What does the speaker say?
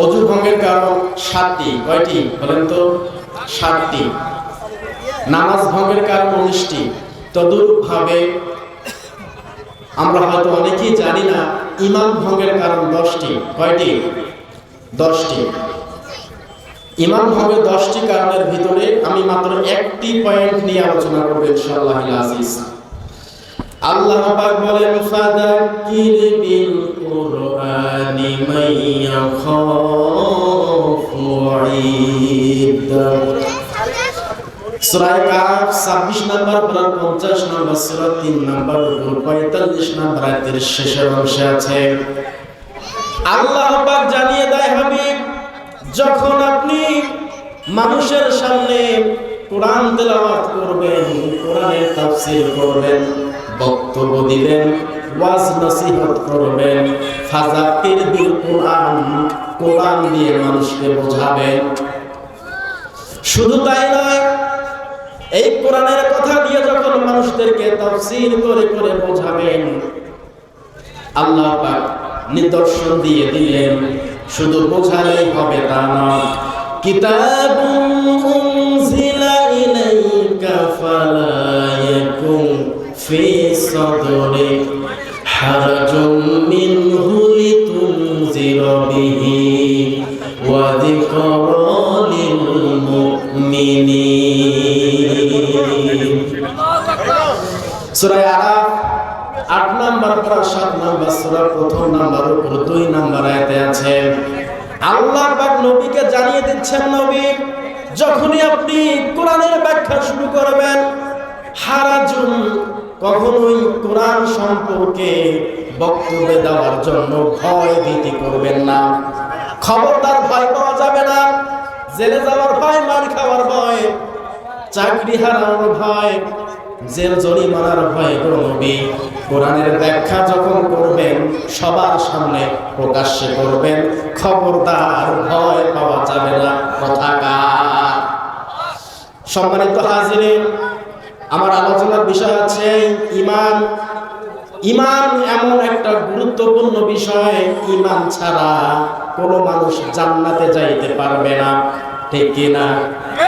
অজু ভঙ্গের কারণ 7টি। কয়টি বলেন তো? 7টি। নামাজ ভঙ্গের কারণ 19টি। তদুরূপভাবে আমরা হয়তো অনেকেই জানি না ঈমান ভঙ্গের কারণ 10টি। কয়টি? 10টি। ঈমান ভঙ্গের 10টি কারণের ভিতরে আমি মাত্র একটি পয়েন্ট নিয়ে আলোচনা করব ইনশাআল্লাহুল আজিজ। আল্লাহ পাক বলেন ফাযাক্কির বিল কুরআনি মান ইয়াখাফু ওয়াঈদ। সূরা কাফ 26 নম্বর পারা 50 নম্বর সূরা 3 নম্বর 45 নম্বর আয়াতের শেষের অংশে আছে আল্লাহ পাক জানিয়ে দেয় হাবিব, যখন আপনি মানুষের সামনে কোরআন তেলাওয়াত করবেন, কোরআনের তাফসীর করবেন, বক্তব্য দিবেন, ওয়াজ নসিহত করবেন, ফাযাক্কির বিল কুরআন, কোরআন দিয়ে মানুষকে বোঝাবেন। শুধু তাই নয়, এই কোরআনের কথা দিয়ে যখন মানুষদেরকে তাফসীর করে করে বোঝাবেন, আল্লাহ পাক নিদর্শন দিয়ে দিলেন। শুধু বোঝালেই হবে তা নয়, কিতাবুন উনজিলা ইলাইকা ফালা ইয়াকুন ফি সাদরিক হারাজুম মিনহু লিতুনজিরা বিহি ওয়া যিকরা লিল মুমিনিন। সূরা আরাফ 8 নম্বর পারা 7 নম্বর সূরা 1 নম্বর 2 নম্বর আয়াতে আছে আল্লাহ পাক নবীকে জানিয়ে দিচ্ছেন, নবী যখনই আপনি কোরআনের ব্যাখ্যা শুরু করবেন, হারাজুন, কখনোই কোরআন সম্পর্কে বক্তব্য দেওয়ার জন্য ভয় ভীতি করবেন না। খবরদার ভয় পাওয়া যাবে না। জেলে যাওয়ার ভয়, মার খাওয়ার ভয়, চাকরি হারানোর ভয়, জেল জরিমানার ভয় নবী কোরআনের ব্যাখ্যা যখন করবেন সবার সামনে প্রকাশ্যে করবেন, খবরদার ভয় পাওয়া যাবে না। কথাকার। সম্মানিত হাজিরিন, আমার আলোচনার বিষয় আছে ঈমান। ঈমান এমন একটা গুরুত্বপূর্ণ বিষয়, ঈমান ছাড়া কোনো মানুষ জান্নাতে যাইতে পারবে না। ঠিক কিনা?